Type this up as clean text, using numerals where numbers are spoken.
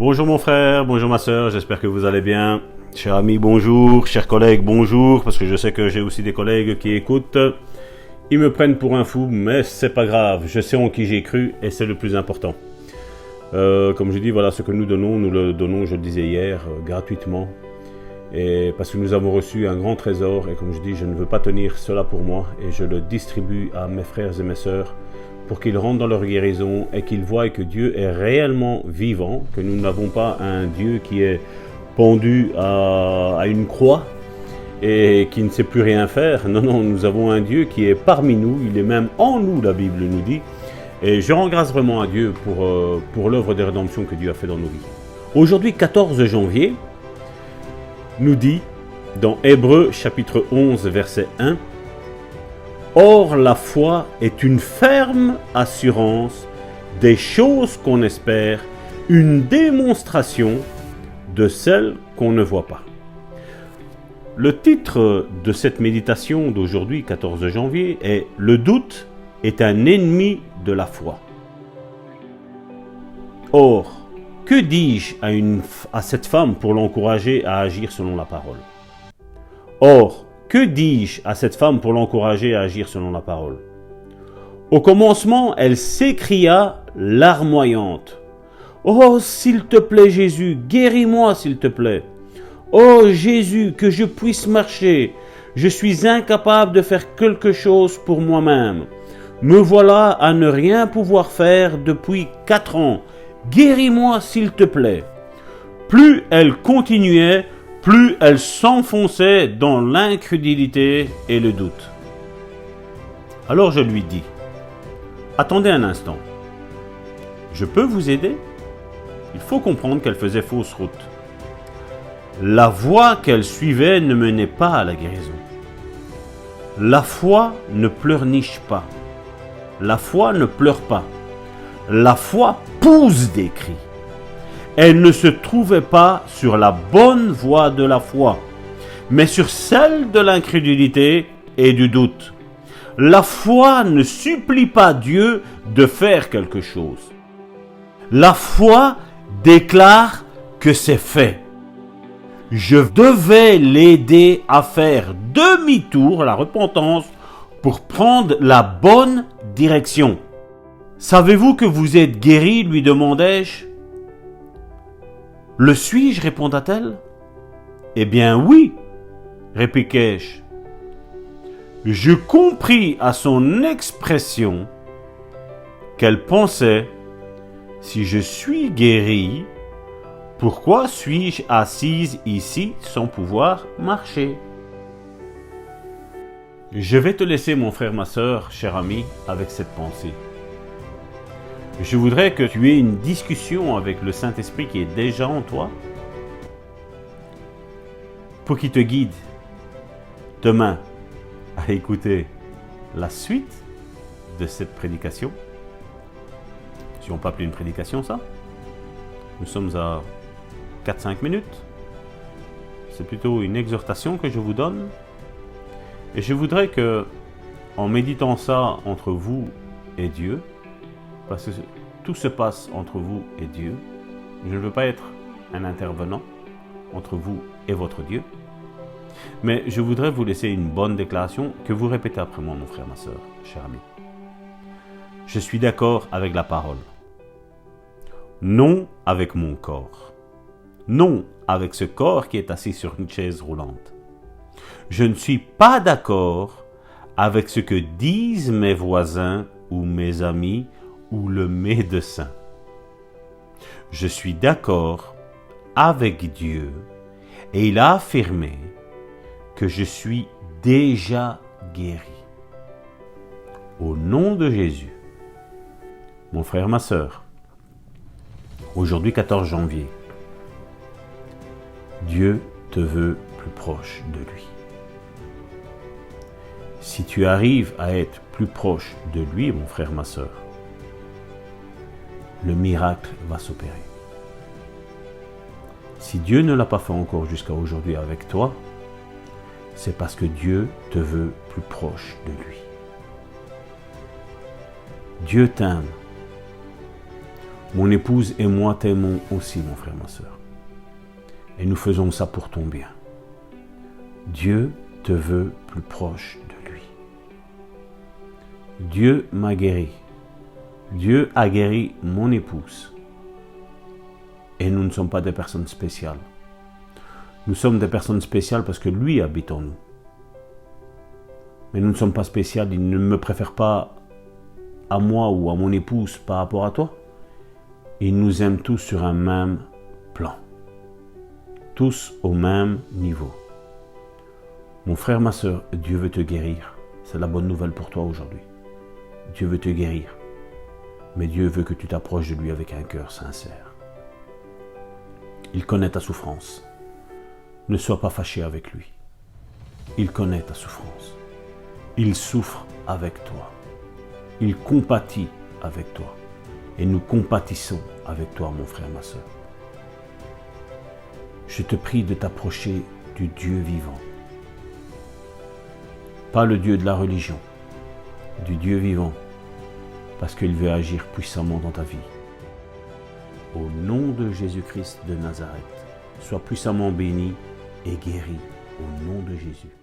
Bonjour mon frère, bonjour ma soeur, j'espère que vous allez bien. Chers amis, bonjour, chers collègues, bonjour, parce que je sais que j'ai aussi des collègues qui écoutent. Ils me prennent pour un fou, mais c'est pas grave, je sais en qui j'ai cru et c'est le plus important. Comme je dis, voilà, ce que nous le donnons, je le disais hier, gratuitement. Et parce que nous avons reçu un grand trésor et comme je dis, je ne veux pas tenir cela pour moi et je le distribue à mes frères et mes sœurs pour qu'ils rentrent dans leur guérison et qu'ils voient que Dieu est réellement vivant, que nous n'avons pas un Dieu qui est pendu à une croix et qui ne sait plus rien faire. Non, nous avons un Dieu qui est parmi nous, il est même en nous, la Bible nous dit. Et je rends grâce vraiment à Dieu pour l'œuvre de rédemption que Dieu a fait dans nos vies. Aujourd'hui, 14 janvier, nous dit dans Hébreux chapitre 11, verset 1, « Or la foi est une ferme assurance des choses qu'on espère, une démonstration de celles qu'on ne voit pas. » Le titre de cette méditation d'aujourd'hui, 14 janvier, est « Le doute est un ennemi de la foi ». Or, que dis-je à cette femme pour l'encourager à agir selon la parole? Or, que dis-je à cette femme pour l'encourager à agir selon la parole? Au commencement, elle s'écria larmoyante. « Oh, s'il te plaît Jésus, guéris-moi s'il te plaît. Oh Jésus, que je puisse marcher. Je suis incapable de faire quelque chose pour moi-même. Me voilà à ne rien pouvoir faire depuis 4 ans. Guéris-moi s'il te plaît. » Plus elle continuait, plus elle s'enfonçait dans l'incrédulité et le doute. Alors je lui dis, « Attendez un instant, je peux vous aider ?» Il faut comprendre qu'elle faisait fausse route. La voie qu'elle suivait ne menait pas à la guérison. La foi ne pleurniche pas. La foi ne pleure pas. La foi pousse des cris. Elle ne se trouvait pas sur la bonne voie de la foi, mais sur celle de l'incrédulité et du doute. La foi ne supplie pas Dieu de faire quelque chose. La foi déclare que c'est fait. Je devais l'aider à faire demi-tour, la repentance, pour prendre la bonne direction. Savez-vous que vous êtes guéri, lui demandai-je. Le suis-je, répondit-elle. Eh bien oui, répliquai-je. Je compris à son expression qu'elle pensait, si je suis guéri, pourquoi suis-je assise ici sans pouvoir marcher? Je vais te laisser, mon frère, ma sœur, cher ami, avec cette pensée. Je voudrais que tu aies une discussion avec le Saint-Esprit qui est déjà en toi pour qu'il te guide demain à écouter la suite de cette prédication. Si on peut appeler une prédication ça, nous sommes à 4-5 minutes. C'est plutôt une exhortation que je vous donne. Et je voudrais que, en méditant ça entre vous et Dieu, parce que tout se passe entre vous et Dieu, je ne veux pas être un intervenant entre vous et votre Dieu, mais je voudrais vous laisser une bonne déclaration que vous répétez après moi, mon frère, ma sœur, cher ami. Je suis d'accord avec la parole. Non avec mon corps. Non avec ce corps qui est assis sur une chaise roulante. Je ne suis pas d'accord avec ce que disent mes voisins ou mes amis ou le médecin. Je suis d'accord avec Dieu et il a affirmé que je suis déjà guéri. Au nom de Jésus, mon frère, ma sœur, aujourd'hui 14 janvier, Dieu te veut plus proche de lui. Si tu arrives à être plus proche de lui, mon frère, ma sœur, le miracle va s'opérer. Si Dieu ne l'a pas fait encore jusqu'à aujourd'hui avec toi, c'est parce que Dieu te veut plus proche de lui. Dieu t'aime. Mon épouse et moi t'aimons aussi, mon frère, ma soeur. Et nous faisons ça pour ton bien. Dieu te veut plus proche de lui. Dieu m'a guéri. Dieu a guéri mon épouse. Et nous ne sommes pas des personnes spéciales. Nous sommes des personnes spéciales parce que lui habite en nous. Mais nous ne sommes pas spéciales. Il ne me préfère pas à moi ou à mon épouse par rapport à toi. Il nous aime tous sur un même plan. Tous au même niveau. Mon frère, ma soeur, Dieu veut te guérir. C'est la bonne nouvelle pour toi aujourd'hui. Dieu veut te guérir. Mais Dieu veut que tu t'approches de lui avec un cœur sincère. Il connaît ta souffrance. Ne sois pas fâché avec lui. Il connaît ta souffrance. Il souffre avec toi. Il compatit avec toi. Et nous compatissons avec toi, mon frère, ma soeur. Je te prie de t'approcher du Dieu vivant. Pas le Dieu de la religion, du Dieu vivant, parce qu'il veut agir puissamment dans ta vie. Au nom de Jésus-Christ de Nazareth, sois puissamment béni et guéri au nom de Jésus.